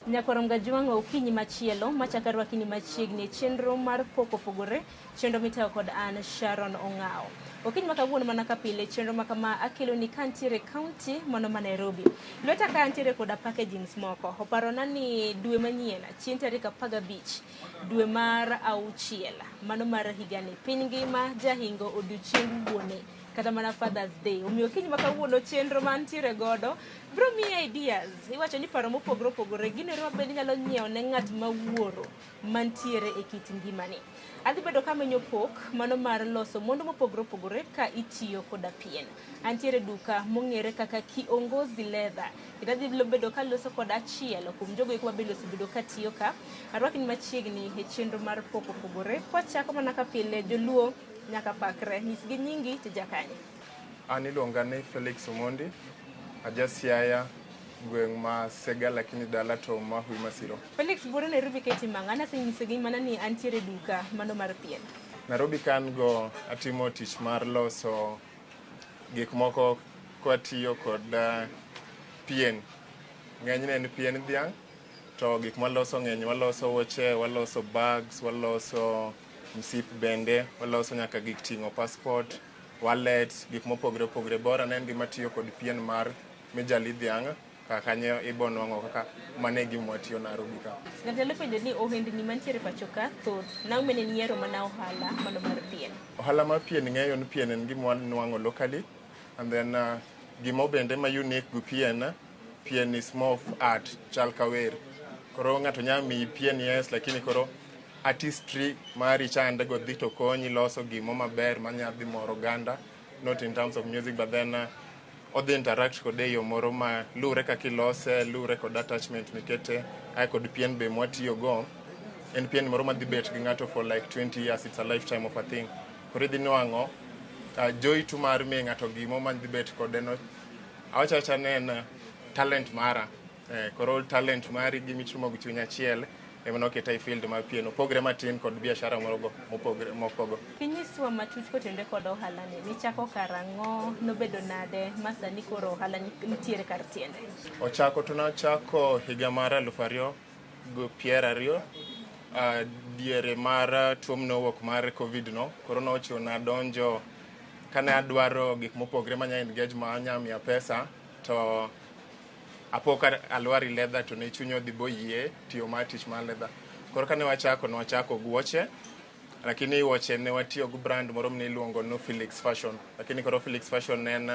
Nyakorom Gajwang' okinyi machielo machaka rwakini machiegni chenro mar pok opogore chenro mitayo kod an Sharon Ong'ao. Okinyi ma kawuono mana ka pile chenro ma kama akelo ni kantiere kaunti mano ma Nairobi. Lweta ka antiere koda packagings moko. Oparona ni dwe manyien chieng' tarik 15 dwe mar auchiel mano mar higani piny ngima jahingo odiochieng' wuone kata mana Father's Day. Omiyo okinyi ma kawuono chenro mantiere godo bro miye ideas. Iwacho ni paro mopogore opogore ginero mabed nyalo nyiewo ne ng'at mawuoro mantiere e kit ngimani. Adhi bedo kamenyo pok mano mar loso mwandu mopogore opogore ka itiyo koda pien. Antiere duka mong'ere kaka Kiongozi Leather. Adhi bedo ka loso koda achiel kuom jogo eko mabende osebedo katiyo ka. Arwakni machiegni e chenro mar pok opogore. Kwachako mana ka pile joluo nyaka pakre. Nyisgi nyingi to jakanye. An iluonga ni Felix Omondi. Aja Siaya gweng' ma Sega lakini dala to Mahui Masiro. Felix boro Nairobi keti mang'ana senyisegi mana ni antiere duka mano mar pien. Nairobi kan go atimo tich mar loso gik moko kwatiyo kod pien. Ng'enyne en pien dhiang' to gik maloso ng'eny waloso wuoche, waloso bags, waloso msip bende, waloso nyaka gik ting'o passport, wallet, gik mopogre opogre. Bora ne en gima tiyo kod pien mar mijali dhiang' kanyo ibonwang'o kaka mane gima watiyo Nairobi ka. Ng'atelo penjo ni ohendni mantiere pacho ka thoth naumene niero mana ohala mano mar pien. Ohala mar pien ng'eyo ni pien en gima wanwang'o locally and then gimo bende ma unique gu pien is more of art chal kawer. Koro ng'ato nyalo miyi pien yes lakini koro artistry mari chande go dhi to konyi loso gimo maber manyadhi moro oganda, not in terms of music but then odhi interact kod yo moro ma lure kaka ilose, lure kod attachment mikete, ai kod pien be mwatiyo go. En pien moro madhi bet gi ng'ato for like 20 years, it's a lifetime of a thing. Koro idhi nwang'o joy tu mar mi ng'ato gimo madhi bet kode no. Awachacha ne en talent mara. Koro talent mari gimichumo gi chuny achiel ema noketa e field mar pien. Opogre matin kod biashara moro mopogo. Pinyiswa matut kotende kod ohala ni nichako karang'o nobedo nade masani koro ohala nitiere kar tiende. Tunachako higa mar 2020 diere mar tuo nowuok mar covid no. Koro nochuna donjo kane adwaro gik mopogre manya engage ma anya miya pesa to apoka alwari leather to ne chunyo dhi boyie tiyo mar tich mar leather. Koro kane wachako guoche lakini wuoche ne watiyo gu brand moro mne iluongo no Felix Fashion. Lakini koro Felix Fashion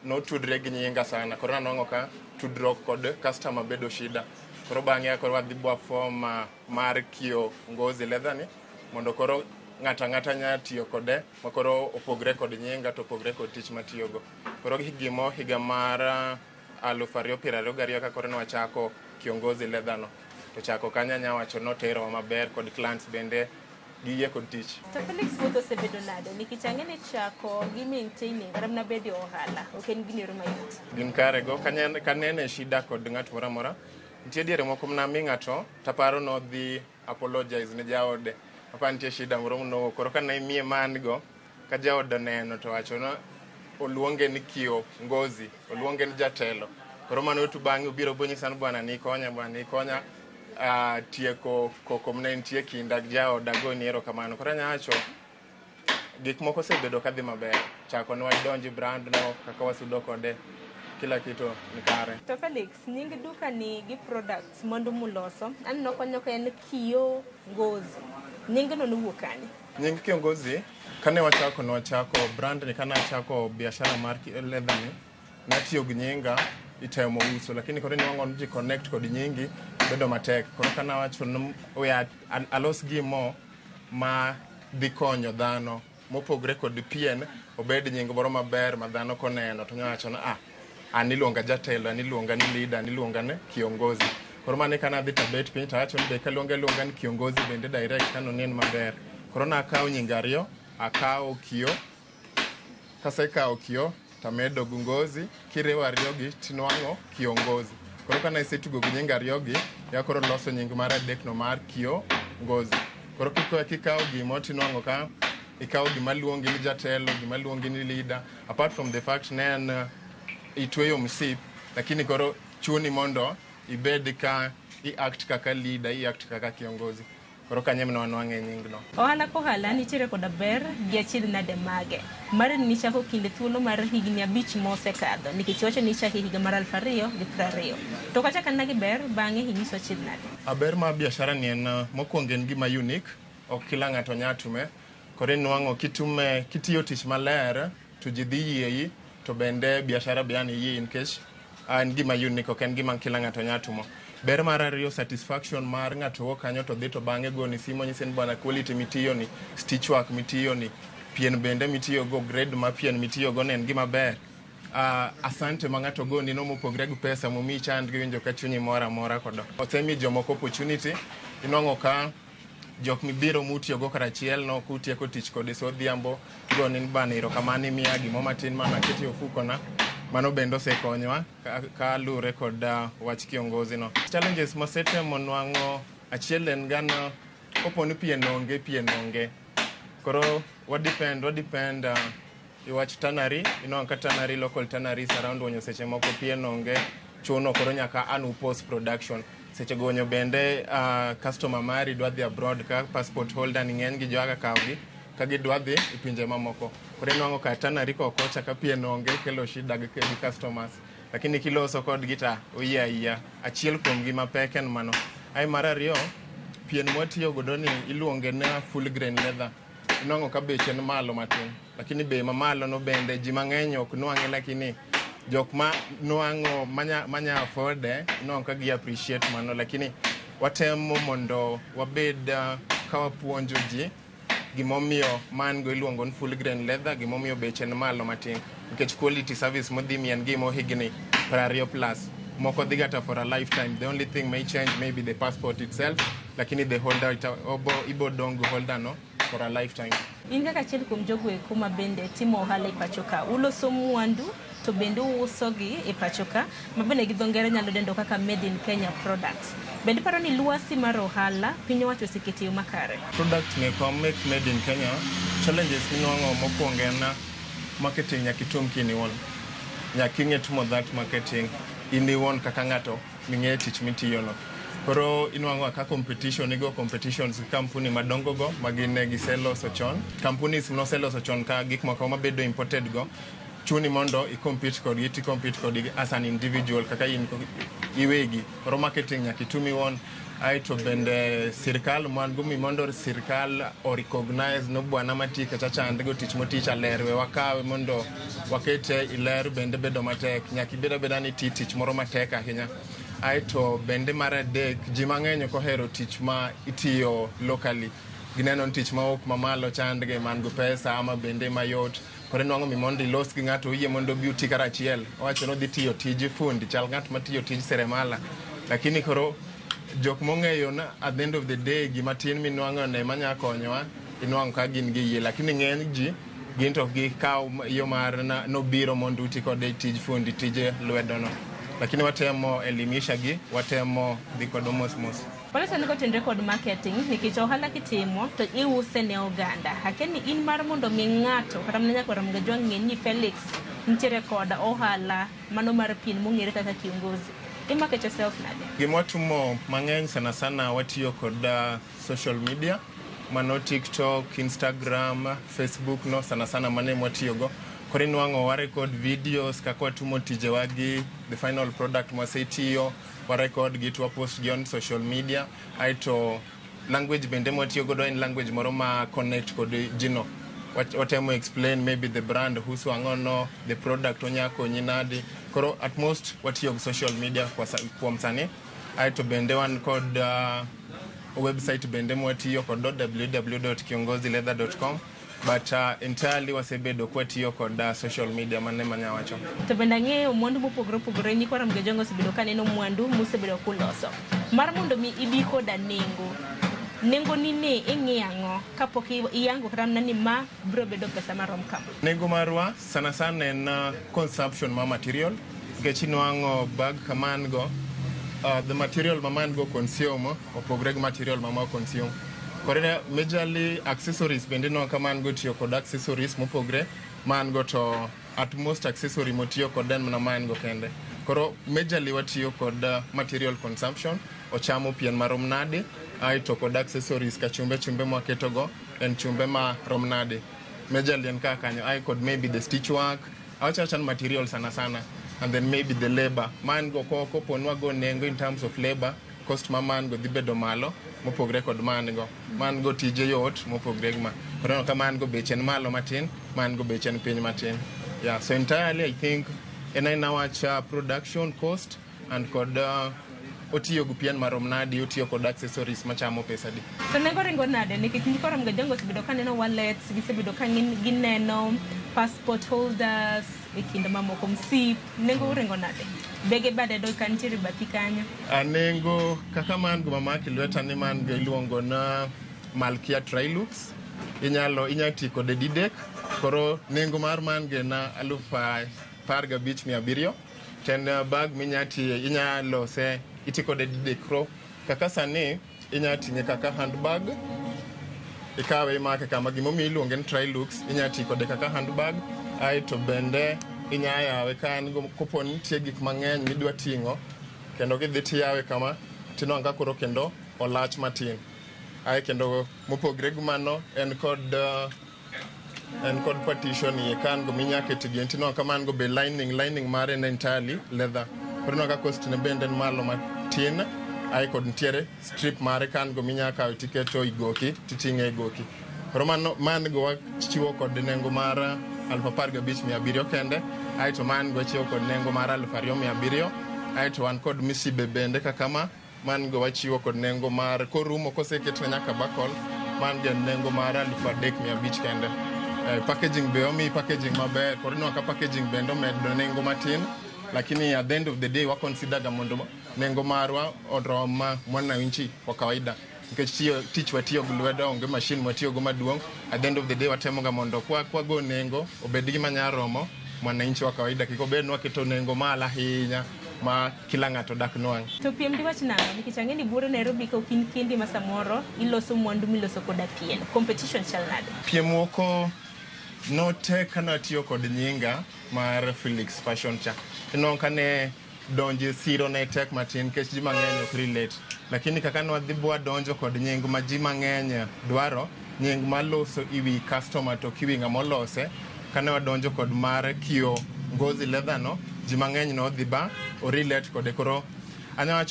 no tudre gi nyinga sana. Koro nanwang'o ka tudruok kod customer bedo shida. Koro bang'e koro wadhi bwa form mar Kiongozi Leather ni mondo koro ng'ata nya tiyo kode ma koro opogre kod nyinga to opogre kod tich matiyogo. Koro higa mar 2022 ka koro nwachako Kiongozi Leather no. To chako kanya nyawacho notero maber kod clients bende giyie kod tich. To Felix wuotho osebedo nade nikech ang'ene chako gi maintaining kata mana bedo ohala ok en gimoro mayot. Gin kare go kanene shida kod ng'at moro amora. Nitie diere moko mnami ng'ato taparo no dhi apologize ne jaode. Apa nitie shida moro no koro kana imiye man go ka jaode neno to wacho no oluonge ni Kiongozi, oluonge ni jatelo. Koro mano tu bang'e ubiro bonyisa ni bwana nikonya tieko koko mne nitie kinda jaoda go ni erokamano. Koro nyawacho gik moko osebedo kadhi maber. Chako ne wadonji brand no kaka wasudo kode kila kitu ni kare. To Felix, nying duka ni gi products mondo muloso anno konyo ka en Kiongozi. Nying no nuwuok kanye? Nying Kiongozi kane wachako brand ni kana achako biashara mar leather ni natiyo gi nyinga itemo uso lakini koro niwang'o ji connect kod nyingi bedo matek. Koro kana wacho alos gimo ma dhi konyo dhano mopogre kod pien obed nying moro maber ma dhano koneno to nyawacho na an iluonga jatelo, an iluonga ni leader, an iluonga ni Kiongozi. Koro mane kana dhi tabet piny tawacho ni be kaluonga ni Kiongozi bende direct kano nen maber. Koro nakawo nying ariyo, akawo Kio, kasekawo Kio tamedo gungozi, kiriwo ariyogi tinwang'o Kiongozi. Koro kana isetugo gi nying ariyogi ya koro loso nying mar adek no mar Kiongozi. Koro kikawo gimo tinwang'o ka ikawo gima luongi ni jatelo, gima luongi ni leader. Apart from the fact nen itweyo msip lakini koro chuni mondo ibed ka i-act kaka leader, i-act kaka kiongozi. Koro kanyo ema wanwang'e nyingno. Ohala kohala nitiere koda ber gi achiedh nade mage. Mar ni chako kinde thuolo mar higni 5 mosekadho nikech wacho ni chako higa mar 2020. To kata kana gi ber bang'e inyiso achiedh nade. Ber ma biashara ni en mokwongo en gima unique, ok kila ng'ato nyatume. Koro nwang'o kitume kitiyo tich maler to ji dhi yieyi to bende biashara be an yie nikech en gima unique, ok en gima kila ng'ato nyatumo. Ber mar ariyo satisfaction mar ng'ato wuok kanyo to dhi to bang'e goni simo nyisi ni bwana quality mitiyo ni, stitch work mitiyo ni, pien bende mitiyo go, grade ma pien mitiyo go en gima ber. Asante ma ng'ato goni no mopogre gi pesa momi chand gi winjo ka chunyi mora mora kodo. Osemi jomoko opportunity inwang'o ka jok mibiro mutiyo go karachiel no kutieko tich kode so odhiambo goni ni bana erokamano imiya gimo matin mana keti ofuko na. Mano bende osekonyowa ka lure kod wach kiongozi no. Challenges masetemo nwang'o achiel en gano opo ni pien onge. Koro what depend iwach tannery, ka tannery, local tanneries around Wonyo seche moko pien onge chuno koro nyaka anu post production. Seche gonyo bende customer mari dwa dhi abroad ka passport holder ni ng'eny gi joaga kawgi ka gidwa dhi e pinje mamoko. Koro nwang'o ka tannery kocha ka pien onge kelo shida gi customers. Lakini kiloso kod gita oyiya achiel kuom gi mapek en mano. Mar ariyo pien mwatiyo godo ni iluonge na full grain leather. Nwang'o ka beche ni malo matin. Lakini bei mamalo no bende ji mang'eny ok nwang'e, lakini jok ma nwang'o manya afford nwang'o ka gi appreciate mano. Lakini watemo mondo wabed ka wapuonjo ji gimomiyo mango iluongo ni full grain leather, gimomiyo beche ni malo matin. Nikech quality service modhi mien gimo higni 20 plus. Moko dhi gata for a lifetime. The only thing may change maybe the passport itself, lakini the holder ibo dong holder no for a lifetime. In kaka achiel kuom jogo eko ma bende timo ohala e pacho ka, uloso mwandu to bende uuso gi e pacho ka, ma bende gi dho ngere nyalo dendo kaka made in Kenya products. Bende paro ni lwasi mar ohala piny owacho osekete yo makare. Product meko make made in Kenya, challenges minwang'o mokwongo en marketing nyaka itum kiniwuon. Nyaka ing'e tumo that marketing iniwuon kaka ng'ato ming'e tich mitiyo no. Koro inwang'o ka competition igo competitions kampuni madongo go magine giseloso chon. Companies noseloso chon ka gik moko mabedo imported go. Chuni mondo i-compete kod as an individual kaka in iwegi. Koro marketing nyaka itumi won. Aito bende sirkal gumi mondo sirkal o recognize no bwana mati kata chand go tich motich alerwe wakawe mondo wakete iler bende bedo matek. Nyaka ibeda ni tich moro matek ahinya. Aito bende mar adek ji mang'eny kohero tich ma itiyo locally. Gineno tich ma ok mamalo chandge man go pesa ama bende mayot. Koro nwang'o mi mondo ilos gi ng'ato yie mondo beauty karachiel. Owacho no dhi tiyo tij fundi, chal ng'at matiyo tij seremala. Lakini koro jok mong'eyo na at the end of the day gima tin minwang'o ne manya konyowa inwang'o ka gin gi yie. Lakini ng'eny ji gin to gi kaw yo mar nobiro mondo uti kode tij fundi, tije lwedo no. Lakini watemo elimisha gi, watemo dhi kod mos. Pole sana kotenre kod marketing nikech ohala kitimo to iuse ne oganda. Hakeni in mar mondo mi ng'ato kata mna nyako ramga jwang' ng'e ni Felix nitiere kod ohala mano mar pien mong'ere kaka kiongozi. Market yourself nade? Gimwatumo mang'eny sana watiyo kod social media. Mano TikTok, Instagram, Facebook no sana mane mwatiyo go. Koro nwang'o warekod videos kaka watumo tije wagi, the final product mwasetiyo, warekod gi to post gi on social media. Aito language bende mwatiyo godo in language moro ma connect kod jino. Watemo explain maybe the brand who's wangono, the product onyako nyinadi. Koro at most watiyo go social media kwa msani. Aito bende wan kod website bende mwatiyo kod www.kiongozileather.com. But entirely wasebedo kwatiyo kod social media mane manyawacho. To bende ng'eyo mwandu mopogore ni kwa ramga jongo sebedo kaneno mwandu musebedo kuloso. Mar mondo mi ibi koda nengo ni ne ing'iyang'o kapok iyango kata ni ma bro bedo pesa marom kama. Nengo marwa sana en consumption ma material. Gechinwang'o bag kaman go. The material maman go consume opogre gi material mama consume. Kore majorly accessories bende no kaman go tiyo kod accessories mopogre man go to at most accessory motiyo kod den na man go kende. Koro majorly watiyo kod material consumption, ochamo pien marom nade, aito kod accessories ka chumbe mwaketo go en chumbe ma rom nade. Majorly en kaka kanyo, ai kod maybe the stitch work, awachachan material sana, and then maybe the labor. Man go koko ponwa go nengo in terms of labor, cost ma man go dhibedo malo, mopogre kod man go tije yot, mopogre ma. Koro ka man go bechen malo matin, man go bechen piny matin. Yeah, so entirely I think ena watch production cost and kod otiyo gu pien marom nadi, otiyo kod accessories machamo pesa di. So nengo ringo nade nikech nikoro mga jongo sebedo kaneno wallets, gisebedo ka gineno passport holders, e kinde mamoko msip, nengo ringo nade? Bege bade do kantiere bathi kanyo. Nengo kaka man go mamaki lweta ni man go iluongo na Malkia Trilux. Inyalo ti kode didek. Koro nengo mar man ge na 15,700. Ten bag inyalo se iti kode didek ro. Kaka sani inyatinye kaka handbag. Ikawe imake kama gimomi iluongo ni Trilux, inyati kode kaka handbag. Ai to bende inyayawe kan kopo nitie gik mang'eny midwa ting'o, kendo gidhi tiyawe kama tinwanga koro kendo olach matin. Ai kendo mopogre gu mano en kod partition ye kan go minyake tigien tinwanga kama go be lining mare en entirely leather. Koro nwanga cost ne bende malo matin. Ai kod ntiere strip mare kan go minyaka tiketo igoki titing'e igoki. Koro man go wachiwo kod nengo mar 15,700 kende. Aito man go chiwo kod nengo mar 2,700. Aito wan kod misibe bende kaka man go wachiwo kod nengo mar korumo koseketne nyaka bakol, man gen nengo mar 3,500 kende. Packaging be omi packaging maber, koro nwaka packaging bende omedo nengo matin, lakini at the end of the day wa consider ga mondo nengo marwa orom mwananchi kwa kawaida. Nikech tich watiyo gi lwedo, onge machine watiyo go maduong'. At the end of the day watemo ga mondo kwa go nengo obed gi manyaromo mwananchi wa kawaida, kiko bed nwaketo nengo mala ahinya ma kila ng'ato dak nwang'. To piem di wach nang'o nikech ang'e ni buore Nairobi ka okin kindi ma samoro iloso mwandu miloso koda pien. Competition chal nade? Piem woko notek kanatiyo kod nyinga mar Felix Fashion cha. Ino kane donje siro ne tek matin kech ji mang'eny ok relate. Lakini kaka nwadhi bwa donjo kod nying ma ji mang'eny dwaro, nying maloso iwi customer to kiwi ng'amolose, kane wadonjo kod mar kio ngozi leather no, ji mang'eny no dhi ba o relate kode. Koro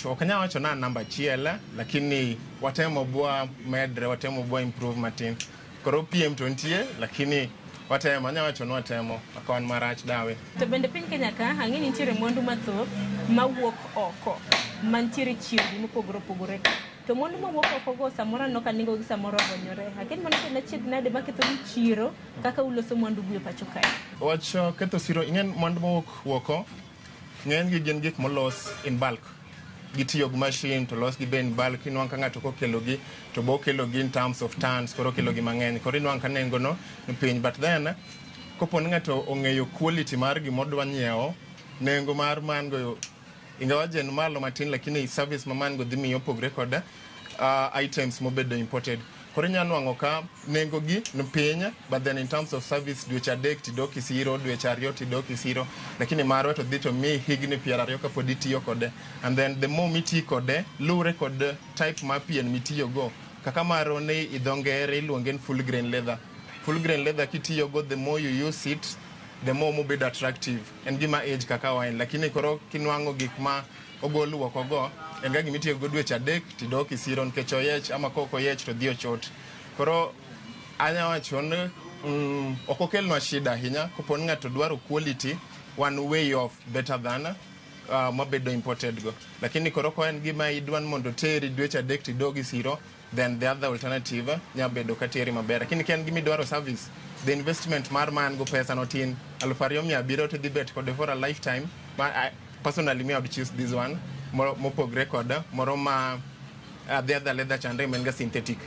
okanya wacho na namba chiela, lakini watemo bwa medre, watemo bwa improve matin. Koro PM to ntie, lakini watemo, anya wacho no watemo, akawan marach dawe. To bende piny Kenya ka, ang'e ni nitiere mwandu mathoth mawuok oko, mantiere chiegni mopogore opogore. To mwandu mawuok oko go samoro no kaningo gi samoro gonyore. Lakini mano to chiegni nade maketho ni chiro kaka uloso mwandu gu e pacho kae? Wacho ketho siro, ing'en mwandu mawuok oko, ng'en gi gin gik molos in bulk. Gitiyo gi machine to los gi be in bulk. Inwang' ka ng'ato kokelo gi to bo kelo gi in terms of tons, koro kelo gi mang'eny. Koro inwang' ka nengo no ni piny, but then kopo ni ng'ato ong'eyo quality mar gimodwa nyiewo, nengo mar man go ingawa jen malo matin, lakini service ma man go dhi miyo opogre kod items mobedo imported. Koro nyanwang'o ka nengo gi ni piny, but then in terms of service dweche adek tidoki siro, dweche ariyo tidoki siro, lakini marwa to dhi to mi higni 20 kapod itiyo kode. And then the more mitiyo kode, lure kod type ma pien mitiyo go. Kaka maro ni idhongere iluongen full grain leather. Full grain leather kitiyo go, the more you use it, the more mobedo attractive. En gima age kaka wine, lakini koro kinwang'o gik ma ogolu woko go, en ga gimitiyo go dweche adek tidoki siro nikech oyech ama koko yech to dhi ochot. Koro anya wacho ni okokelnwa shida ahinya kopo ni ng'ato dwaro quality one way of better than mabedo imported go. Lakini koro ko en gima idwan mondo teri dweche adek tidogi siro, then the other alternative nyabedo kateri maber. Lakini ken gimi dwaro service, the investment mar man go pesa notin 2,700 to dhi bet kode for a lifetime. I personally me I would choose this one mopogre kod moro ma the other leather chande menga synthetic,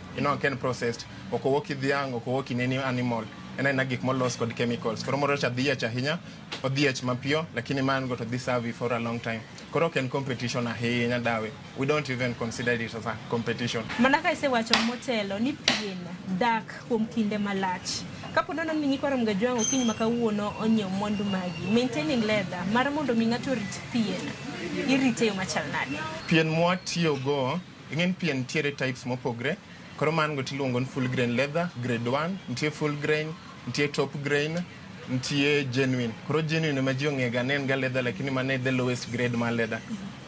ken processed, okowoki dhiang', okowoki neni animal, ena gik molos kod chemicals. Koro moro cha dhiech ahinya, odhiech mapiyo, lakini man go to this serve for a long time. Koro ken competition ahinya dawe. We don't even consider it as a competition. Manaka ise wacho motelo ni pien dak kuom kinde malach. Kapo nono ni nyikwa Ramgajwang' okinyi makawuono onyiewo mwandu magi. Maintaining leather mar mondo mi ng'ato rit pien. Irite yo machal nade? Pien mwatiyo go, ing'en pien tiere types mopogre. Koro man go tiluongo full grain leather, grade 1, ntie full grain, ntie top grain, ntie genuine. Koro genuine ma ji ong'ega ne en ga leather lakini mane the lowest grade mar leather.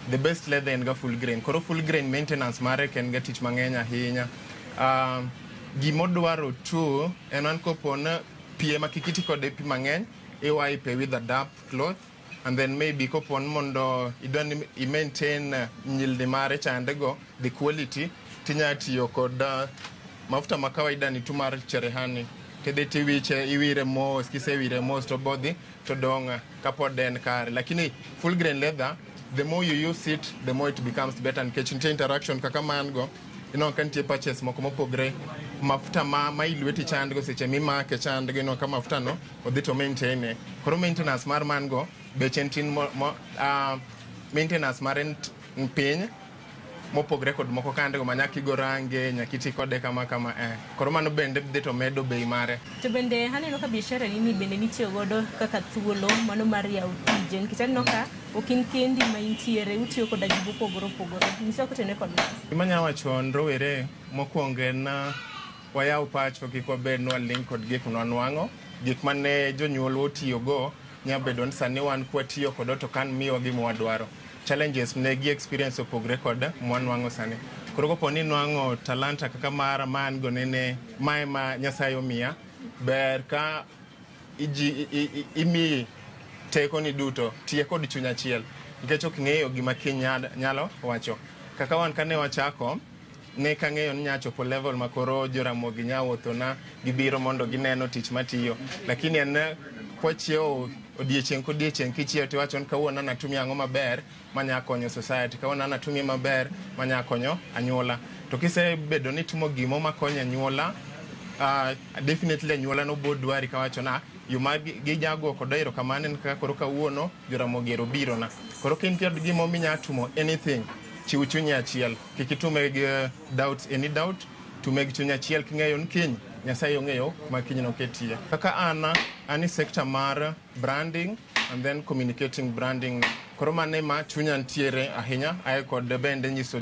The best leather en ga full grain. Koro full grain maintenance mare ken ga tich mang'eny ahinya. Gimodwaro tu en an kopon pie makikiti kode pi mang'eny, iwipe with a damp cloth, and then maybe kopon mondo idon i-maintain nyilni mare chandego, the quality, tinya tiyo kod mafuta makawaida ni tu mar cherehani. Kede tiwiche, iwire mos, kisewire mos to bodhi, to dong kapod en kare. Lakini full grain leather, the more you use it, the more it becomes better. Nkech ntie interaction kaka mango, kantie purchase moko mopogre, mafuta ma ilweti chandgo seche mimake chandgo ka mafuta no odhi to maintain. Koro maintenance mar mango beche tin maintenance mar piny mopogre kod moko kandego manyaka igo range nyaka iti kode kama koro mano bende dhi to medo bei mare. To bende aneno ka biashara ni bende nitiyo godo kaka thuolo mano mar yawo tije nikech aneno ka okin kendi ma intiere utiyo koda ji mopogore opogore. Nyiso kotene kod gima nya wacho rowere mokwongo en wayaw pacho kik wabed nwaling kod gik nwanwang'o. Gik mane jonyuol otiyogo nya bedo ni sani wan kwatiyo kodo to kan miwa gima wadwaro. Challenges ne gi experience opogre kod mwanwang'o sani. Koro kopo ni nwang'o talanta kaka mara man go nene mae ma Nyasaye omiya, ber ka imi teko ni duto tiye kod chuny achiel nikech ok ng'eyo gima kiny nyalo wacho. Kaka wan kane wachako ne kang'eyo ni nyachopo level makoro joramogi nyawuothona gibiro mondo gineno tich matiyo, lakini en kwachiewo odiechieng' kodiechieng' kichiewo tiwacho ni kawuono natumi ang'o maber manya konyo society, kawuono natumi maber manya konyo anyuola. To kisebedo ni timo gimo makonyo anyuola, definitely anyuola no bo dwari kawacho na yuma gijago kodo erokamano en kaka koro kawuono joramogi ero biro na. Koro kintie gimo minya tumo anything, chiw chunyi achiel, kik itume gi any doubt, tume gi chuny achiel king'eyo ni kiny Nyasaye ong'eyo ma kiny no ketie. Kaka ani sector mar branding and then communicating branding. Koro mane ma chunya ntiere ahinya, ae kod bende nyiso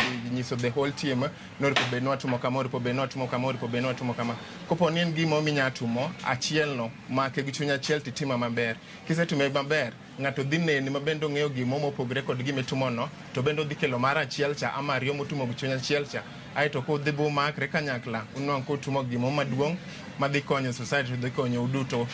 the whole team, noripo bed nwatimo kama, oripo bed nwatimo kama, oripo bed nwatimo kama. Kopo ni en gimo minya tumo, achiel no, make gi chunya achiel titima maber. Kisetume maber, ng'ato dhi neni ma bende ong'eyo gimo mopogre kod gimitimo no, to bende odhi kelo mar achiel cha ama ariyo motumo gi chunya achiel cha. Ae to kodhi bu makre kanyakla, unwang' kotumo gimo maduong' madhi konyo society, dhi konyo uduto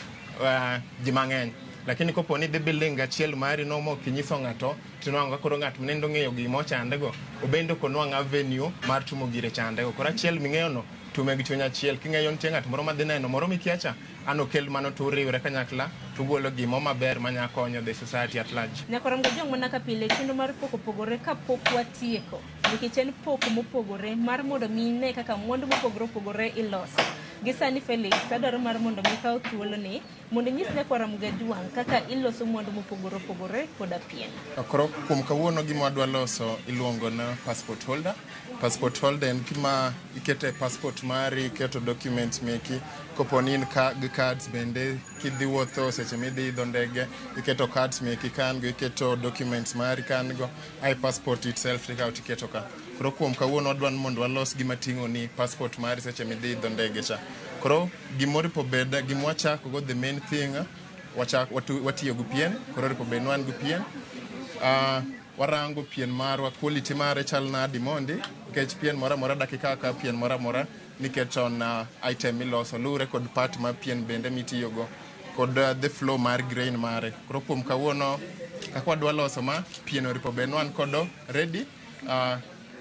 ji mang'eny. Lakini kopo ni dhi building achiel mari no mo kinyiso ng'ato, tinwang'o koro ng'at mnendo ng'eyo gimo chandego, obendo konwang' avenue mar tumo gire chandego. Koro achiel ming'eyo no, tume gi chuny achiel. King'eyo nitie ng'at moro madhi neno, moro mikiacha, an okel mano turiwre kanyakla, tugolo gimo maber manya konyo the society at large. Nyako Ramgajwang' mana ka pile chenro mar poko pogore ka pok watieko. Nikech en poko mopogore mar mondo mine kaka mwandu mopogore opogore iloso. Gisani Felix, adwaro mar mondo mikaw thuolo ni mondo nyis Nyako Ramgajwang' kaka iloso mwandu mopogore opogore koda pien. Koro kuom kawuono gima wadwa loso iluongo na passport holder. Passport holder en gima ikete passport mari, iketo documents meki. Kopo ni in gi cards bende kidhi wuotho seche midhi idho ndege, iketo cards meki kan go, iketo documents mari kan go, ai passport itself tikaw tiketo ka. Koro kuom kawuono wadwa mondo walos gima ting'o ni passport mari seche midhi idho ndege cha. Koro gimoripo beda, gimwachako go the main thing, watiyo gu pien, koro ripo bed wan gu pien. Warango pien marwa, quality mare chal nadi mondi, nikech pien mora mora dakika ka pien mora mora niketo na item miloso, lure kod part ma pien bende mitiyo go, kod the flow mar grain mare. Koro kuom kawuono, kaka wadwa loso ma, pien oripo bed wan kodo ready.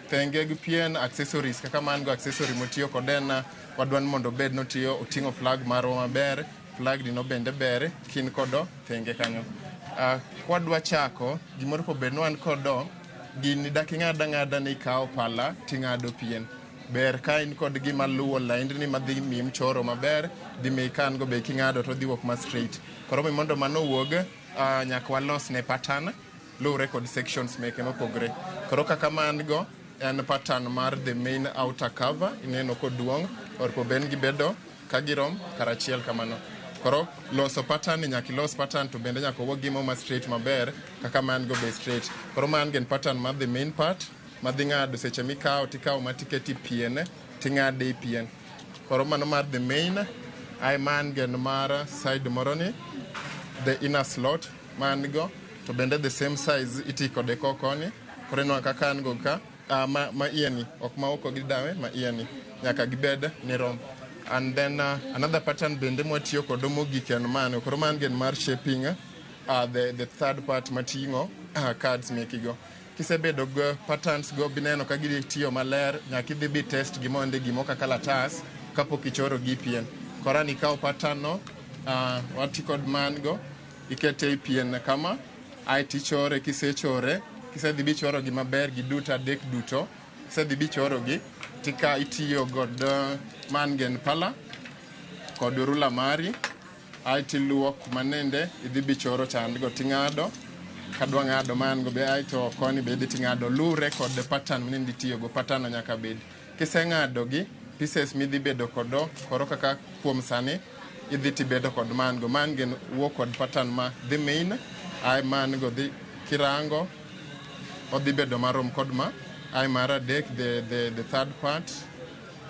Thenge gi pien accessories, kaka man go accessory motiyo kodena, wadwan mondo bed notiyo oting'o flag marwa maber, flag dino bende ber, kin kodo thenge kanyo. Kwadwa chako, gimoro po bed wan kodo, gini daki ng'ada ni ikaw pala ting'ado pien. Ber ka in kod gima luwo laindi ni madhi mim choro maber, dhi mi kan go be king'ado to dhi wok ma straight. Koro mi mondo mano wuog, nyaka walos ne pattern, lure kod sections meke mopogre. Koro kaka man go, en pattern mar the main outer cover, ineno koduong', or po ben gibedo kagirom karachiel kamano. Koro loso pattern nyaka los pattern to bende nyaka wuog gimo ma straight maber kaka man go be straight. Koro man gen pattern ma the main part madhi ng'ado seche mikao tikao matiketi pien ting'ade pien. Koro mano mar the main ai man gen mar side moroni the inner slot man go to bende the same size iti kode kokoni. Koro no kaka an go ka ma ieni ok ma oko gidawe ma ieni nyaka gibed ni rom. And then another pattern bende mwatiyo kodo mogik en man. Koro man gen mar shaping the third part matingo cards mekigo. Kisebedo go patterns go bineno ka gitiyo maler nyaka idhi bi test gimonde gimo kaka latas kapok ichoro gi pien. Koro ni kao pattern no wati kod man go ikete pien kama ai tichore kisechore kisedhi bi choro gi maber gi duto adek duto kisedhi bi choro gi tika itiyo god man gen pala kod rula mari ai tiluok manende idhi bi choro chandgo ting'ado kadwa ng'ado man go be ai to koni be idhi ting'ado lure kod pattern manende itiyo go pattern nyaka bed kiseng'ado gi pieces midhi bedo kodo koro kaka kuom sani idhi tibedo kod man go man gen wuok kod pattern ma the main ai man go dhi kirango odhi bedo marom kod ma ai mar adek the third part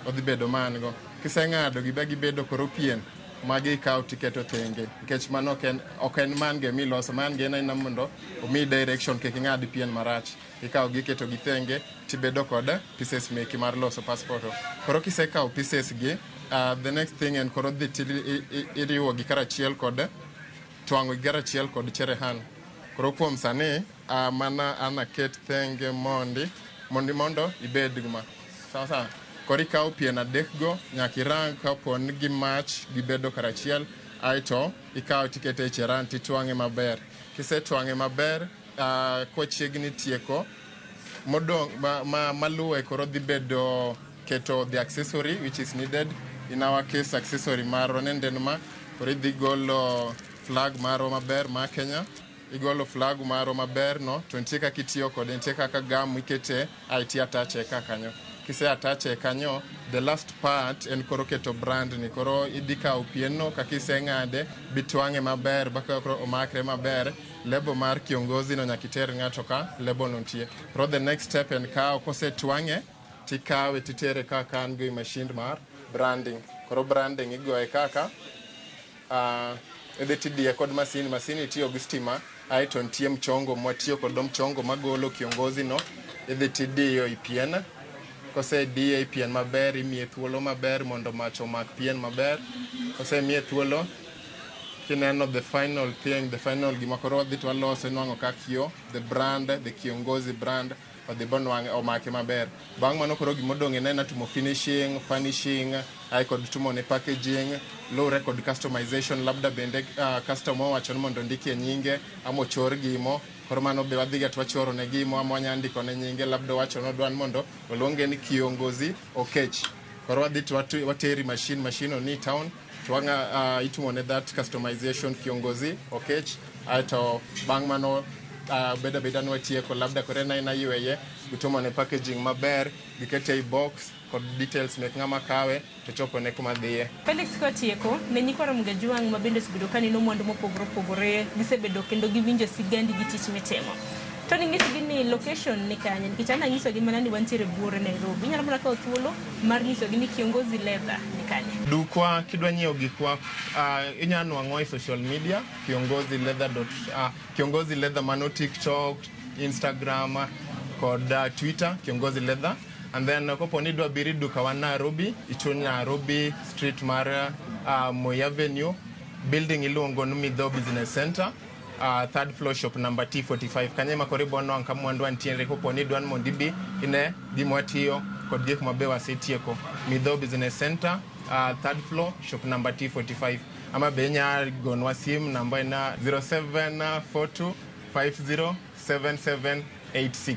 odhi bedo man go kiseng'ado gi be gibedo koro pien magi kao tiketo thenge nikech mano ok en man ge miloso man ge na mondo omi direction ke ng'ad pien marach ikao gi keto gi thenge tibedo kod pieces meki mar loso passport. Koro kisekao pieces gi the next thing en koro dhi iriwo gi karachiel kod twango gi karachiel kod cherehan. Koro kuom sani mana anaket thenge mondo ibed gma sawa. Koro ikao pien adek go nyaka irang kapon gi mach gibedo karachiel aito ikao tikete cheran titwang'e maber. Kisetwang'e maber kochiegni tieko modong maluwe koro dhi bedo keto the accessory which is needed. In our case accessory maro nenden ma koro idhi golo flag maro maber ma Kenya. Igolo flag maro maber no to nitie kaka itiyo kode nitie kaka gam ikete aiti atache kanyo. Kise atache kanyo the last part en koro keto brand ni koro idhi kao pien no kaka iseng'ade bitwang'e maber baka koro omakre maber lebo mar kiongozi no nyaka iter ng'ato ka lebo no nitie. Koro the next step en kao kosetwang'e tikawe titere kaka an go machine mar branding. Koro branding igoye kaka idhi tidiye kod masin itiyo gi stima aito nitie mchongo mwatiyo kod mchongo magolo kiongozi no idhi tidiyo ipien. Kose diye pien maber imiye thuolo maber mondo mach omak pien maber. Kose imiye thuolo kineno the final thing the final gima koro wadhi to waloso nwang'o kakio the brand the kiongozi brand odhi bonwang'e omake maber. Bang' mano koro gimodong' en timo finishing furnishing ai kod tumo ne packaging lure kod customization labda bende customer wacho ni mondo ndike nyinge ama ochor gimo. Koro mano be wadhi ga twachoro ne gimo ama wanyandiko ne nyinge labda wacho no dwan mondo oluonge ni kiongozi Okech. Koro wadhi to wateri machine ni town to wanga itumo ne that customization kiongozi Okech aito bang' mano beda nwatieko labda kore na iweye gutomo ne packaging maber gikete box kod details mek ng'ama kawe to chopo ne kuma dhiye. Felix kotieko ne nyikwara Mgajwang' mabende osebedo kanino mwandu mopogore gisebedo kendo giwinjo sigandi gi tich mitimo. To ning'isi gi ni location ni kanye nikech ana nyiso gi mana ni wantiere Buore Nairobi. Inyalo mana kao thuolo mar nyiso gi ni Kiongozi Leather ni kanye. Dukwa kidwa nyiewo gikwa inyalo nwang'o e social media Kiongozi Leather Kiongozi Leather mano TikTok, Instagram kod Twitter Kiongozi Leather. And then kopo ni dwa biri duka wa Nairobi ichuny Nairobi street mar Moi Avenue building iluongo ni Midho Business Center. Third floor shop number T45 kanye makoribo no anka mwandu antiere kopo ni dwan mondibi ine gimwatiyo kod gik mabe wasetieko Midho Business Center third floor shop number T45 ama benya gonwa sim namba ina 0742507786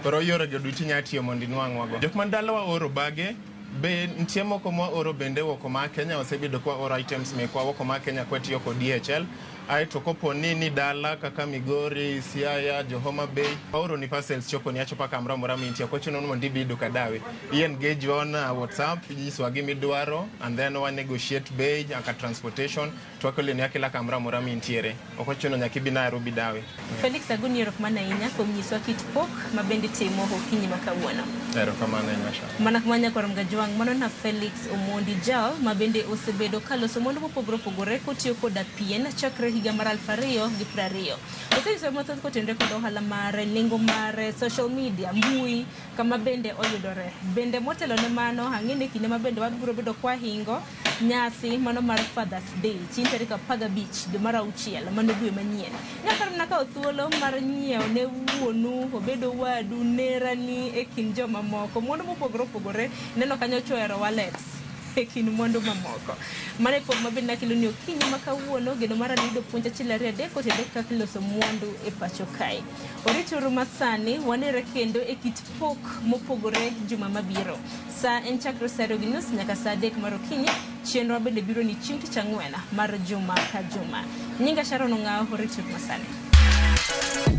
Koro yore joduti nyatiyo mondi nwang'wago jok mandalo wa oro bage be nitie moko mwa oro bende woko ma Kenya osebedo kwa oro items mekwa woko ma Kenya kwatiyo kod DHL Ai to kopo nini dala kaka Migori, Siaya, Johoma Bay. Auro ni parcels chopo ni acho paka amra mora minti akocho no mondi bidu kadawe. I engage on WhatsApp jiswagi midwaro and then one negotiate bay aka transportation to akole ni akela kamra mora mintiere. Okocho no nyakibi na Nairobi dawe. Felix Aguni erokamano ahinya kuom nyiso kit pok mabende timo okinyi ma kawuono. Erokamano ahinya sha. Mana kumanya kwa mgajwang mano na Felix Omondi Jal mabende osebedo kaloso mondo mopogore opogore kotiyo koda pien chakre higa mar 2020. Oseyiso mathoth kotendre kod ohala mare, nengo mare, social media, mbui kama bende oyudore. Bende motelo ne mano ang'ene kinde mabende wabiro bedo kwa hingo nyasi mano mar Father's Day chieng' tarik 15 dwe mar 6 mano dwe manyien. Nyaka mnaka othuolo mar nyiewo ne wuonu obedo wadu nerani e kind joma moko mondo mopogore opogore neno kanyo choero wallets e kind mondo mamoko. Mane pok mabende nakilo ni okinyi makawuono geno mara nido puonja chilare adek otede kaka iloso mwandu e pacho kae. Orituru masani wanere kendo e kit pok mopogore juma mabiro. Sa en chakro sa News nyaka sa 3 mar okinyi chenro bende biro ni chieng' tich ang'wen mar juma ka juma. Nyinga Sharon Ong'ao, orituru masani.